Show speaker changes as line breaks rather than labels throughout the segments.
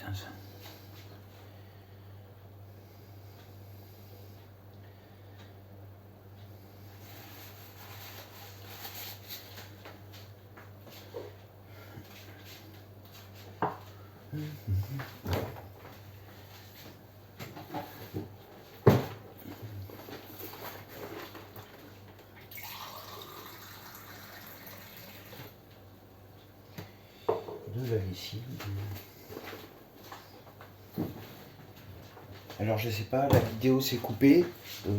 putain ça. De la lessive. Alors je sais pas, la vidéo s'est coupée,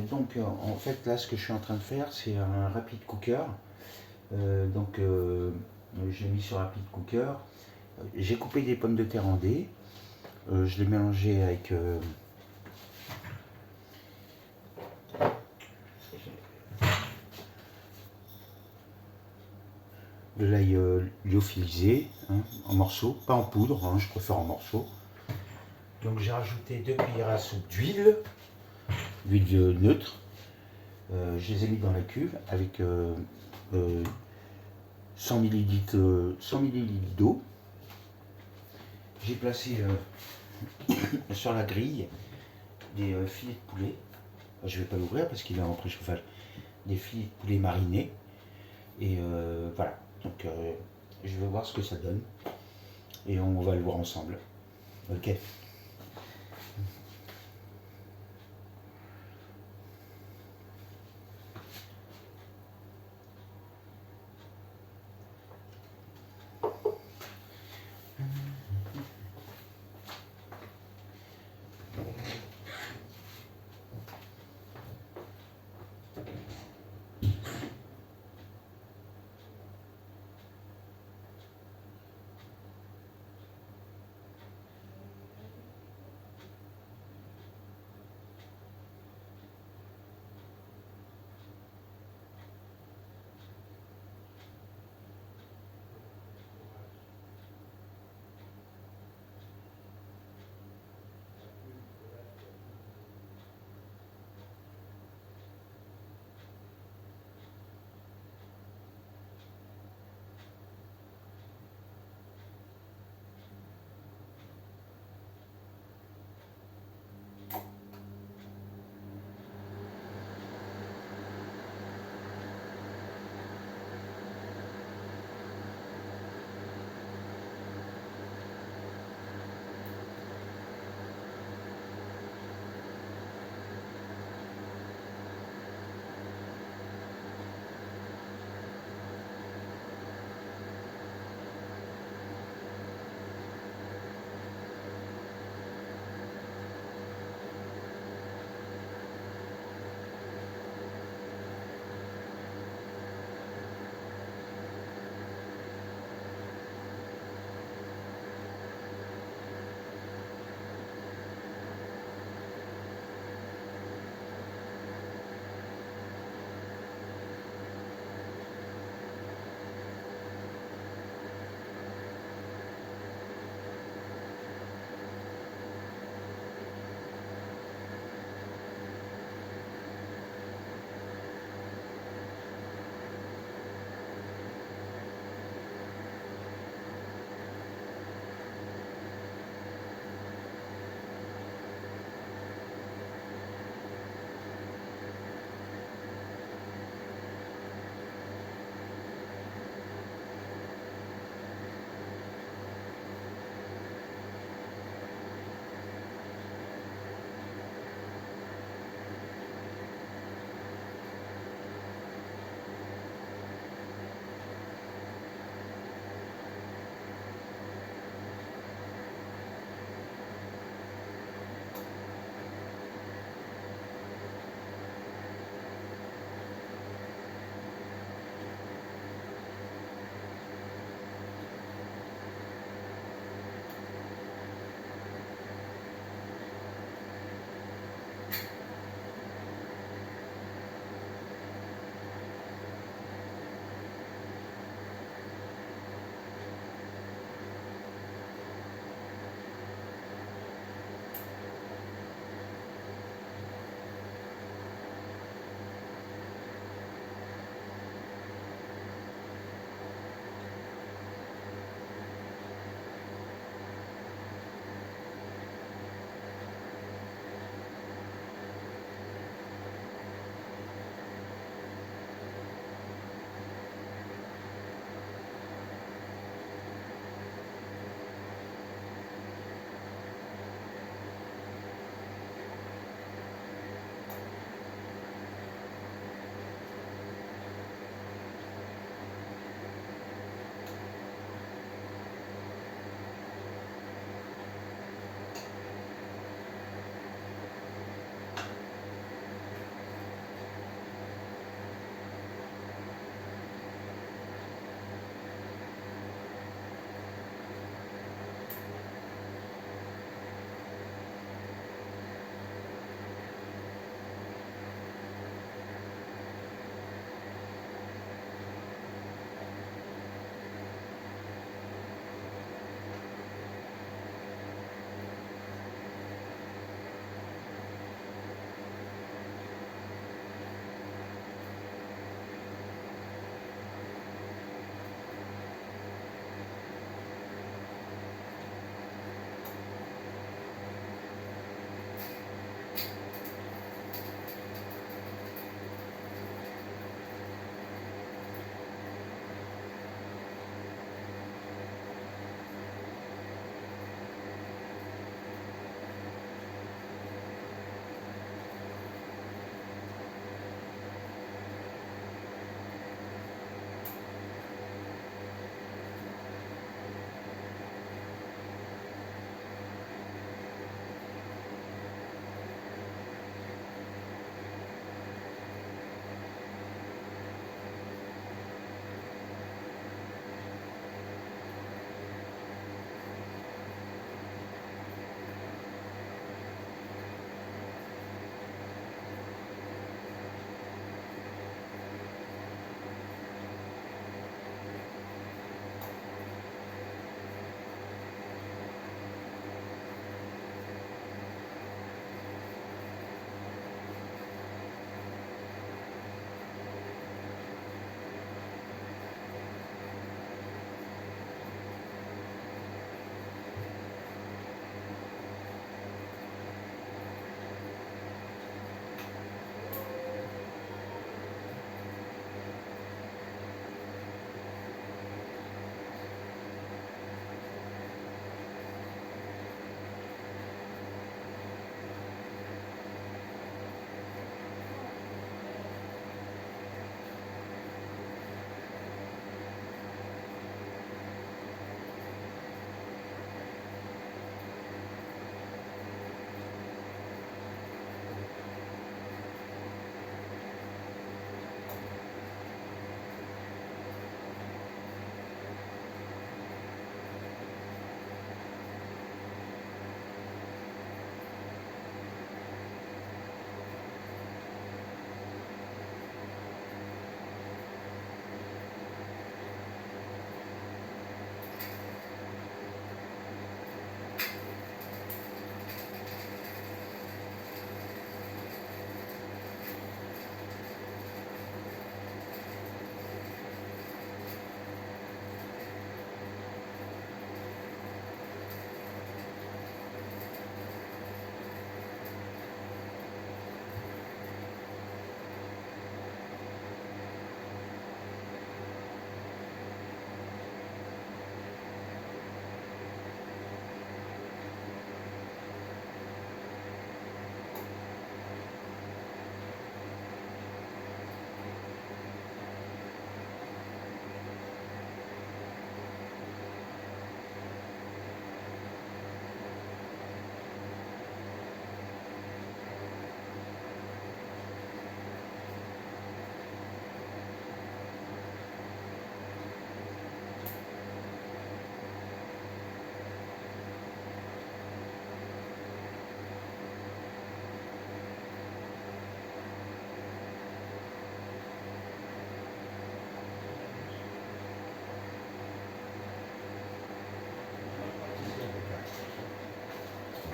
donc en fait là ce que je suis en train de faire c'est un rapid cooker. J'ai mis sur rapid cooker, j'ai coupé des pommes de terre en dés, je l'ai mélangé avec de l'ail lyophilisé, hein, en morceaux, pas en poudre, hein, je préfère en morceaux. Donc j'ai rajouté 2 cuillères à soupe d'huile neutre. Je les ai mis dans la cuve avec 100 ml d'eau. J'ai placé sur la grille des filets de poulet. Je ne vais pas l'ouvrir parce qu'il est en préchauffage. Des filets de poulet marinés. Et voilà. Donc je vais voir ce que ça donne. Et on va le voir ensemble. Ok.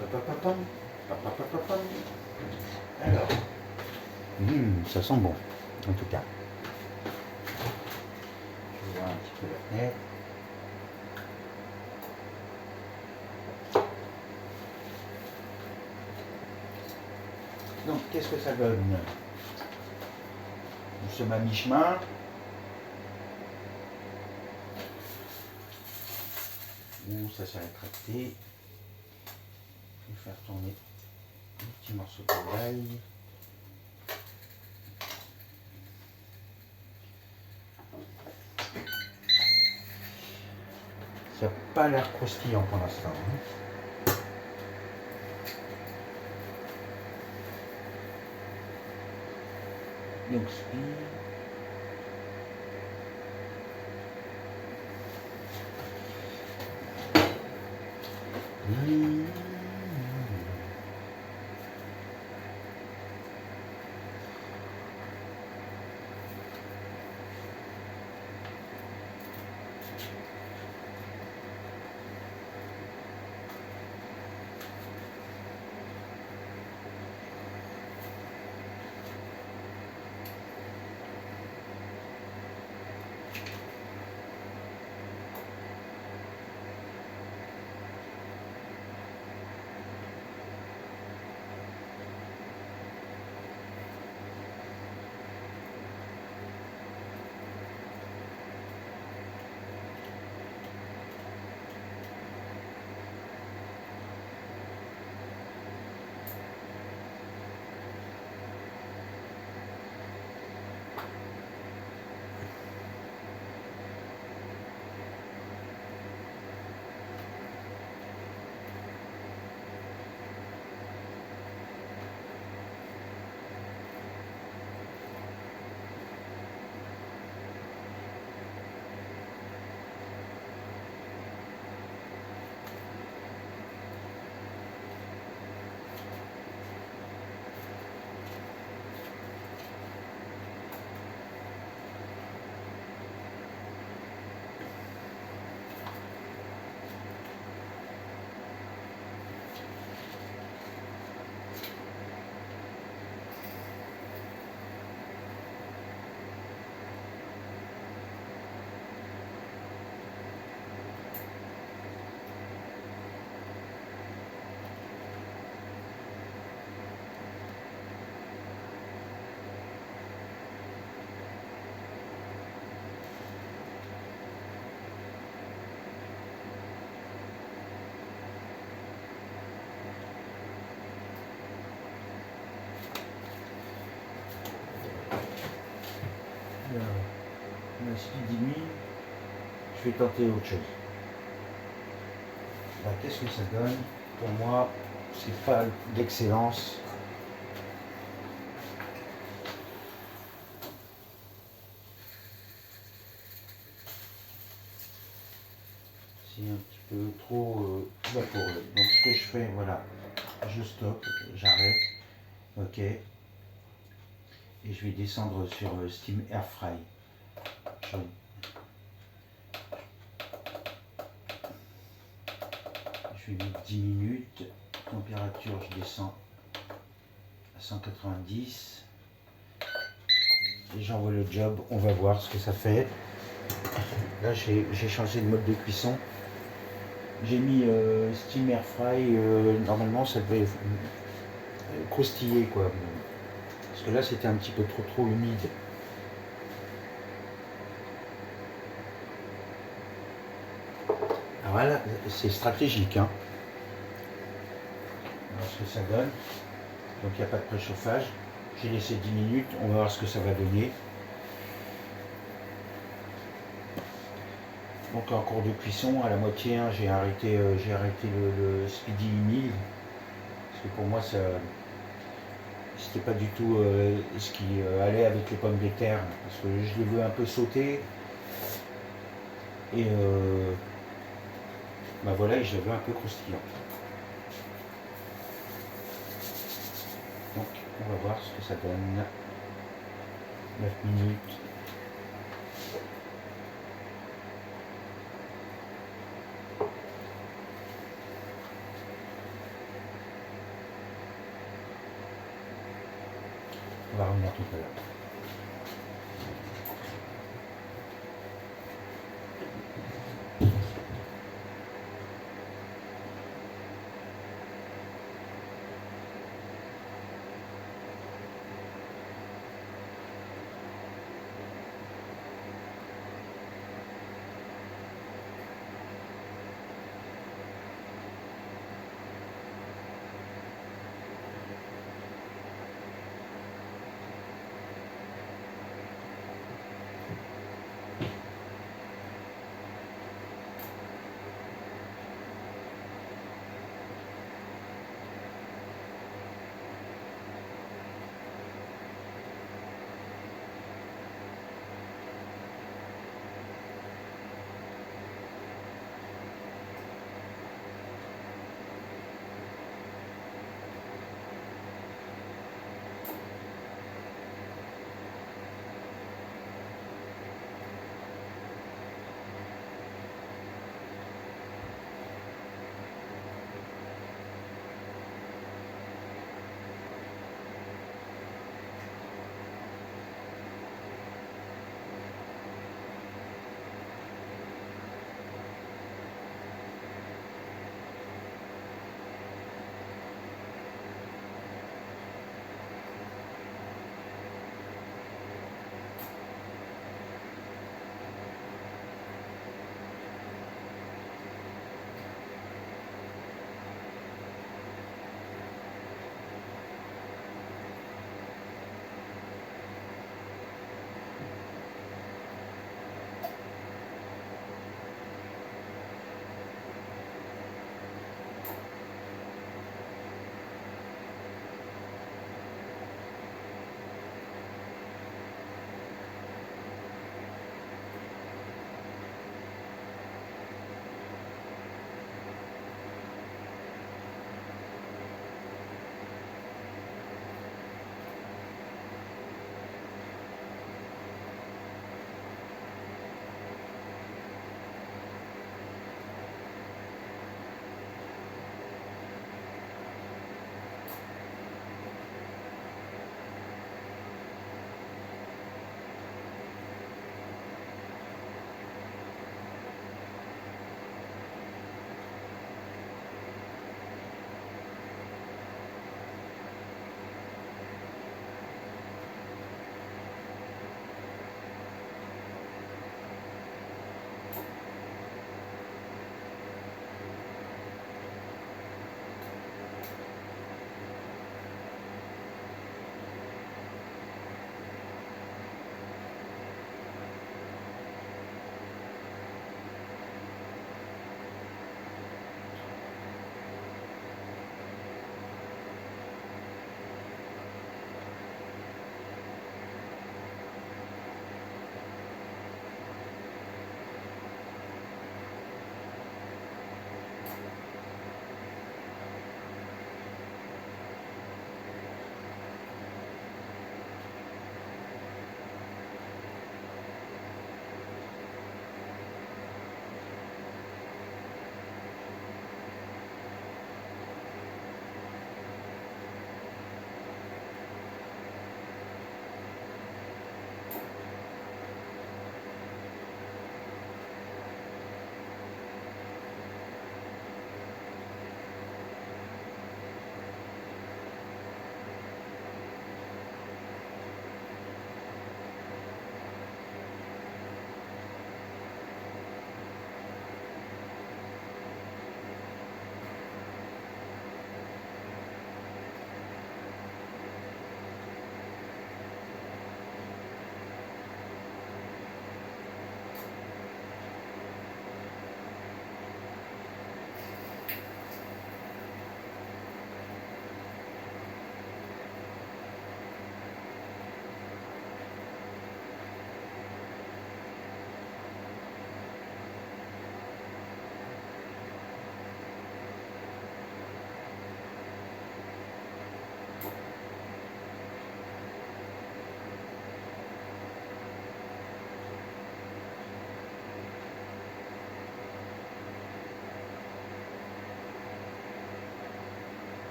Papapapam, papapapam. Alors, ça sent bon, en tout cas. Je vais voir un petit peu la fenêtre. Donc, qu'est-ce que ça donne? Nous sommes à mi-chemin. Ouh, ça s'est rétracté. Je vais faire tourner un petit morceau de l'ail. Ça n'a pas l'air croustillant pour l'instant. Donc, speed. Si tu diminues, je vais tenter autre chose. Qu'est-ce que ça donne? Pour moi, c'est pas d'excellence. C'est un petit peu trop vaporeux. Donc ce que je fais, voilà, je stoppe, j'arrête, ok, et je vais descendre sur Steam Air Fry. Je vais mettre 10 minutes, température je descends à 190 et j'envoie le job, on va voir ce que ça fait. Là j'ai changé de mode de cuisson, j'ai mis Steam Air Fry, normalement ça devait croustiller quoi, parce que là c'était un petit peu trop humide. Alors voilà, c'est stratégique, hein. Alors ce que ça donne, donc il n'y a pas de préchauffage, j'ai laissé 10 minutes, on va voir ce que ça va donner. Donc en cours de cuisson, à la moitié, hein, j'ai arrêté le Speedy 1000, parce que pour moi ça c'était pas du tout ce qui allait avec les pommes de terre, parce que je les veux un peu sauter et voilà, et je les veux un peu croustillant. Donc on va voir ce que ça donne. 9 minutes. On va revenir tout à l'heure.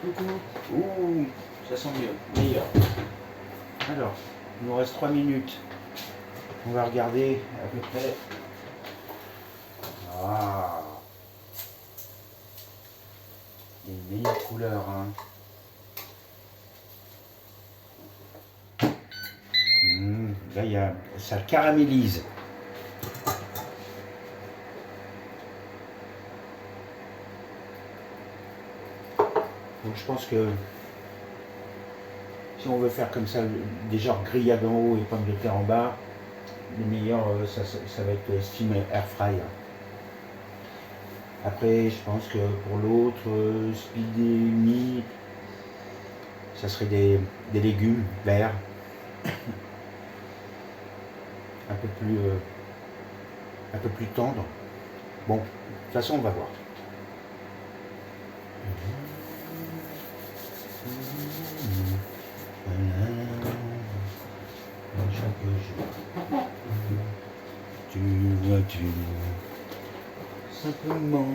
Coucou. Ouh, ça sent mieux, meilleur. Alors, il nous reste 3 minutes. On va regarder à peu près. Ah, il y a une meilleure couleur. Hein. Là, ça caramélise. Donc je pense que si on veut faire comme ça, des genres grillades en haut et pommes de terre en bas, le meilleur, ça va être steam air fry. Après, je pense que pour l'autre, speedy mi, ça serait des légumes verts, un peu plus tendres. Bon, de toute façon, on va voir. Tu vois-tu simplement.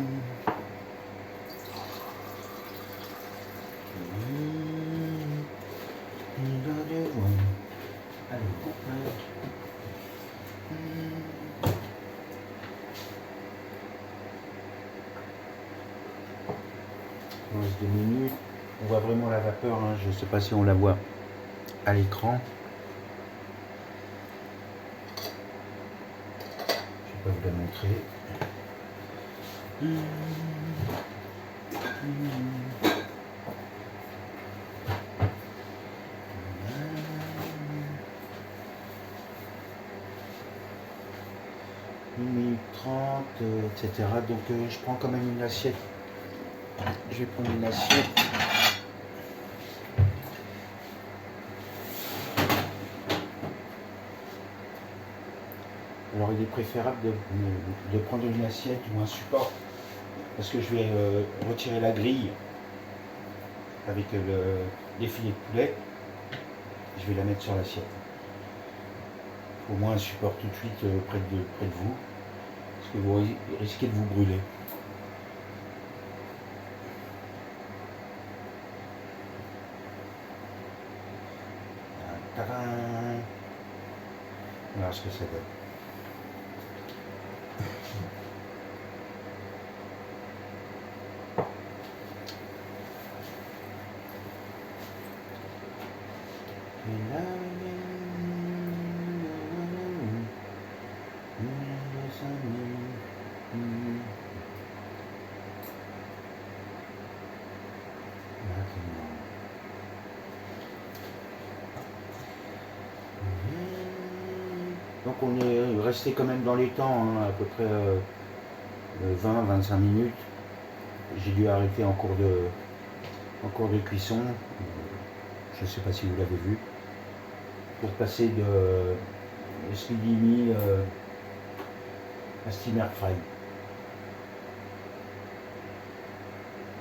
Allez, il reste 2 minutes. On voit vraiment la vapeur, hein. Je ne sais pas si on la voit à l'écran. Je vais pas vous la montrer. Minute 30, etc. Donc je prends quand même une assiette. Je vais prendre une assiette. Alors il est préférable de prendre une assiette ou un support parce que je vais retirer la grille avec les filets de poulet. Je vais la mettre sur l'assiette. Au moins un support tout de suite près de vous parce que vous risquez de vous brûler. Tadam! On va voir ce que ça donne. Donc on est resté quand même dans les temps, hein, à peu près 20-25 minutes. J'ai dû arrêter en cours de cuisson. Je ne sais pas si vous l'avez vu. Pour passer de speedy à steam air fry.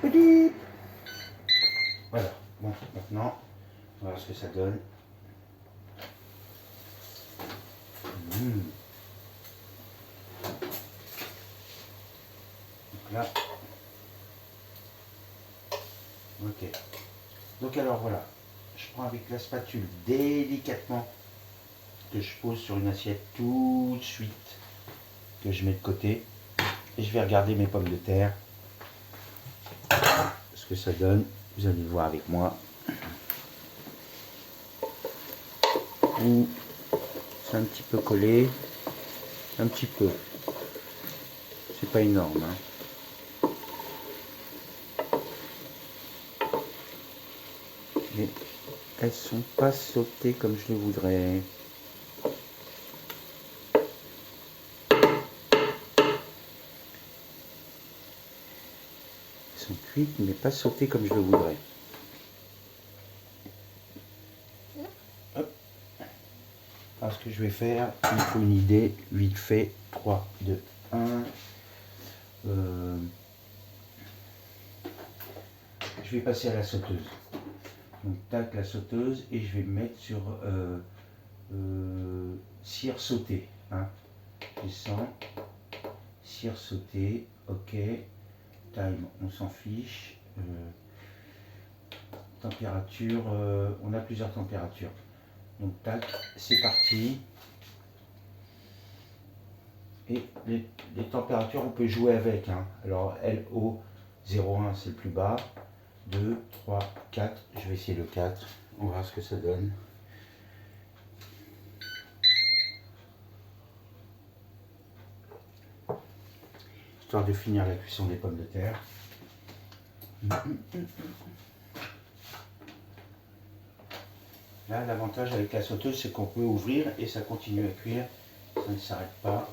Petit. Voilà. Bon, maintenant, on va voir ce que ça donne. Donc là. Ok. Donc alors voilà. Je prends avec la spatule délicatement que je pose sur une assiette tout de suite, que je mets de côté. Et je vais regarder mes pommes de terre. Ce que ça donne. Vous allez le voir avec moi. C'est un petit peu collé. Un petit peu. C'est pas énorme. Hein. Mais elles sont pas sautées comme je le voudrais. Elles sont cuites mais pas sautées comme je le voudrais. Hop. Alors ce que je vais faire, il me faut une idée, vite fait, 3, 2, 1. Je vais passer à la sauteuse. Donc tac, la sauteuse, et je vais me mettre sur cire sautée. Hein. Descends, cire sautée, ok. Time, on s'en fiche. température, on a plusieurs températures. Donc tac, c'est parti. Et les températures, on peut jouer avec. Hein. Alors LO 0,1 c'est le plus bas. 2, 3, 4. Je vais essayer le 4. On va voir ce que ça donne. Histoire de finir la cuisson des pommes de terre. Là, l'avantage avec la sauteuse, c'est qu'on peut ouvrir et ça continue à cuire. Ça ne s'arrête pas.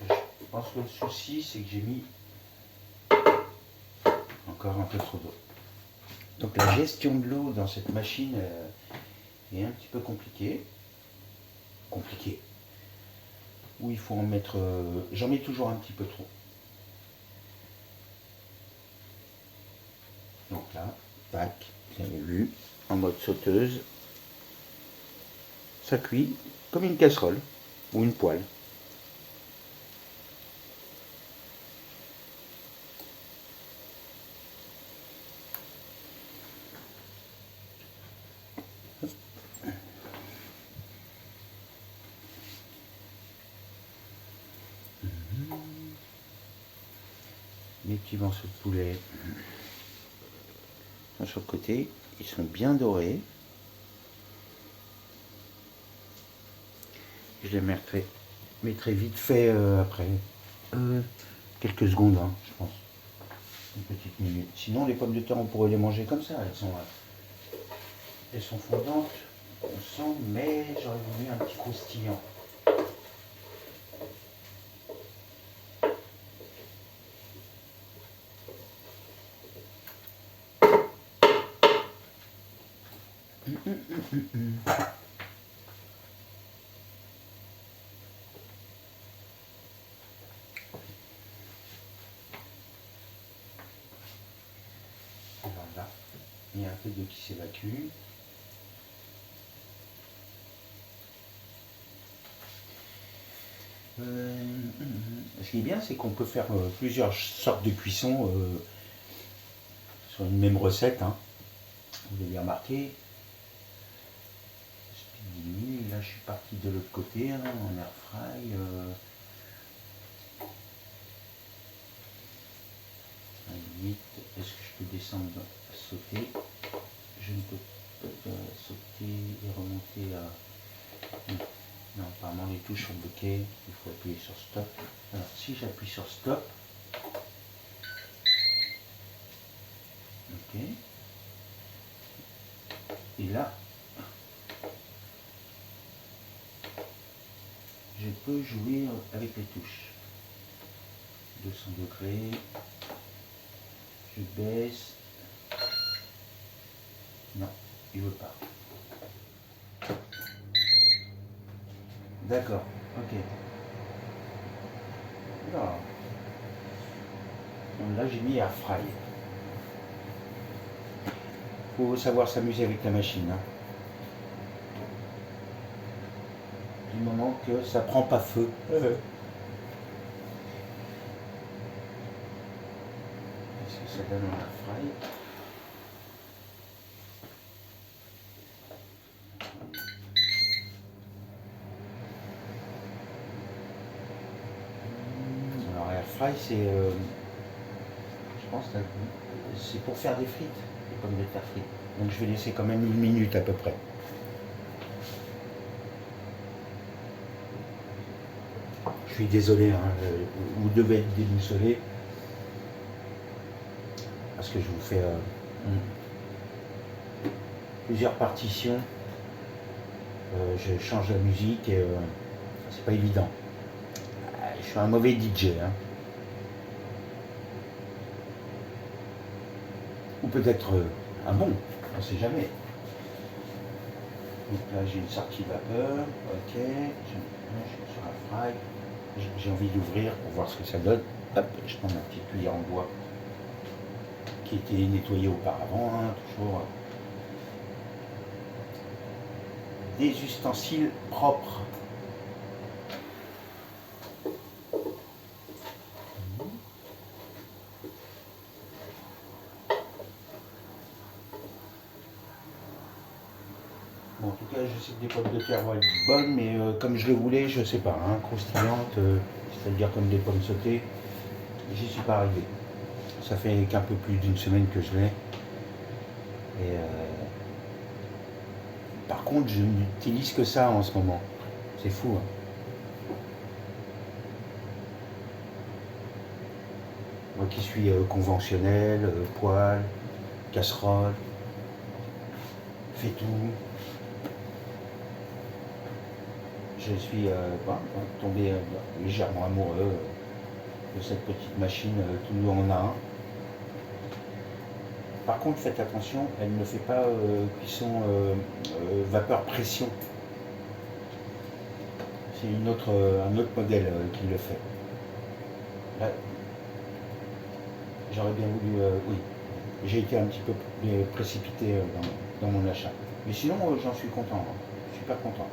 Je pense que le souci, c'est que j'ai mis encore un peu trop d'eau. Donc la gestion de l'eau dans cette machine est un petit peu compliquée. Où il faut en mettre... j'en mets toujours un petit peu trop. Donc là, tac, vous avez vu, en mode sauteuse. Ça cuit comme une casserole ou une poêle. Mes petits morceaux de poulet sont sur le côté, ils sont bien dorés. Je les mettrai vite fait après quelques secondes, hein, je pense, une petite minute. Sinon les pommes de terre on pourrait les manger comme ça, elles sont fondantes, on sent, mais j'aurais voulu un petit croustillant. Alors là, il y a un peu d'eau qui s'évacue. Ce qui est bien, c'est qu'on peut faire plusieurs sortes de cuissons sur une même recette. Hein. Vous l'avez remarqué. Là, je suis parti de l'autre côté, hein, en air fry. À la limite, est-ce que je peux descendre, sauter? Je ne peux pas sauter et remonter à... Non, apparemment les touches sont bloquées, il faut appuyer sur stop. Alors si j'appuie sur stop, ok, et là, je peux jouer avec les touches. 200 degrés, je baisse, non, il veut pas. D'accord, ok. Alors, donc là j'ai mis air fry. Faut savoir s'amuser avec la machine. Hein. Du moment que ça prend pas feu. Est-ce que ça donne un air fry? Alors air fry c'est, je pense, c'est pour faire des frites, des pommes de terre frites. Donc je vais laisser quand même 1 minute à peu près. Je suis désolé, hein, vous devez être déboussolé parce que je vous fais plusieurs partitions. Je change la musique et c'est pas évident. Je suis un mauvais DJ. Hein. Ou peut-être un bon, on ne sait jamais. Donc là j'ai une sortie vapeur, ok, je suis sur un fry, j'ai envie d'ouvrir pour voir ce que ça donne. Hop, je prends ma petite cuillère en bois qui était nettoyée auparavant, hein, toujours des ustensiles propres. Bon, en tout cas, je sais que des pommes de terre vont être bonnes, mais comme je le voulais, je sais pas, hein, croustillantes, c'est-à-dire comme des pommes sautées, j'y suis pas arrivé. Ça fait qu'un peu plus d'une semaine que je l'ai. Et par contre, je n'utilise que ça en ce moment. C'est fou, hein. Moi qui suis conventionnel, poêle, casserole, fais tout. Je suis tombé légèrement amoureux de cette petite machine tout en un. Par contre, faites attention, elle ne fait pas cuisson vapeur pression. C'est un autre modèle qui le fait. Là, j'aurais bien voulu, oui, j'ai été un petit peu précipité dans mon achat. Mais sinon, j'en suis content, hein. Super content.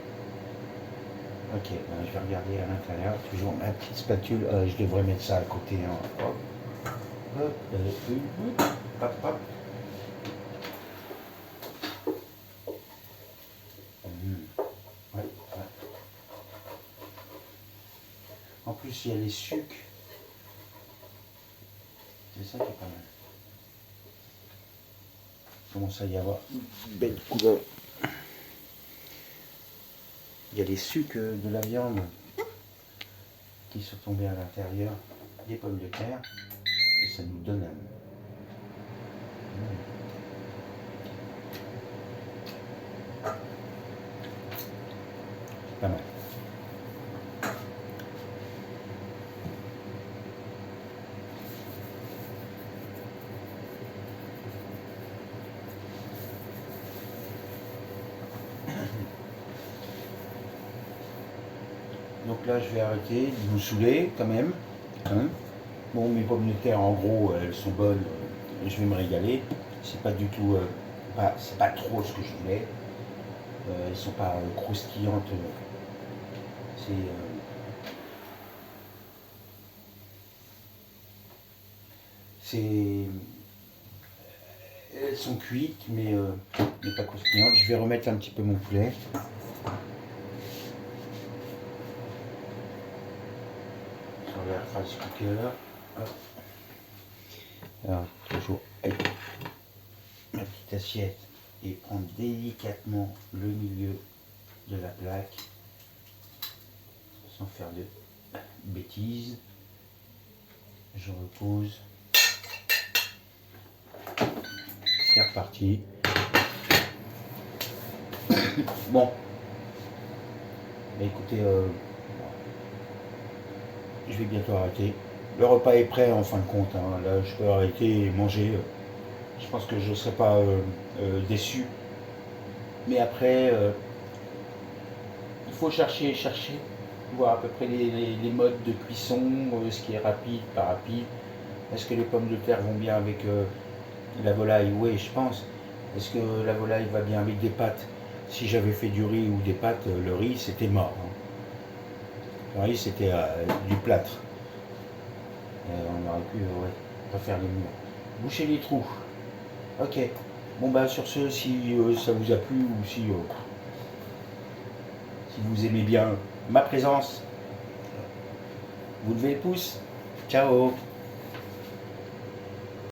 Ok, je vais regarder à l'intérieur, toujours ma petite spatule, je devrais mettre ça à côté. Hein. Hop, hop, hop, hop. Ouais, ouais. En plus, il y a les sucres. C'est ça qui est pas mal. Il commence à y avoir une belle couleur. Il y a les sucres de la viande qui sont tombés à l'intérieur des pommes de terre et ça nous donne un. C'est pas mal. Donc là, je vais arrêter de vous saouler quand même. Hein. Bon, mes pommes de terre, en gros, elles sont bonnes. Je vais me régaler. C'est pas du tout, c'est pas trop ce que je voulais. Elles sont pas croustillantes. C'est, elles sont cuites, mais pas croustillantes. Je vais remettre un petit peu mon poulet. Sur l'air rice cooker. Hop. Alors, toujours avec ma petite assiette et prendre délicatement le milieu de la plaque sans faire de bêtises. Je repose. C'est reparti. Bon. Bah écoutez, je vais bientôt arrêter. Le repas est prêt en fin de compte. Hein. Là, je peux arrêter et manger. Je pense que je ne serai pas déçu. Mais après, il faut chercher, voir à peu près les modes de cuisson, ce qui est rapide, pas rapide. Est-ce que les pommes de terre vont bien avec la volaille? Oui, je pense. Est-ce que la volaille va bien avec des pâtes? Si j'avais fait du riz ou des pâtes, le riz c'était mort. Hein. Le riz c'était du plâtre. On aurait pu refaire les murs. Boucher les trous. Ok. Bon bah sur ce, si ça vous a plu ou si vous aimez bien ma présence, vous levez le pouce. Ciao.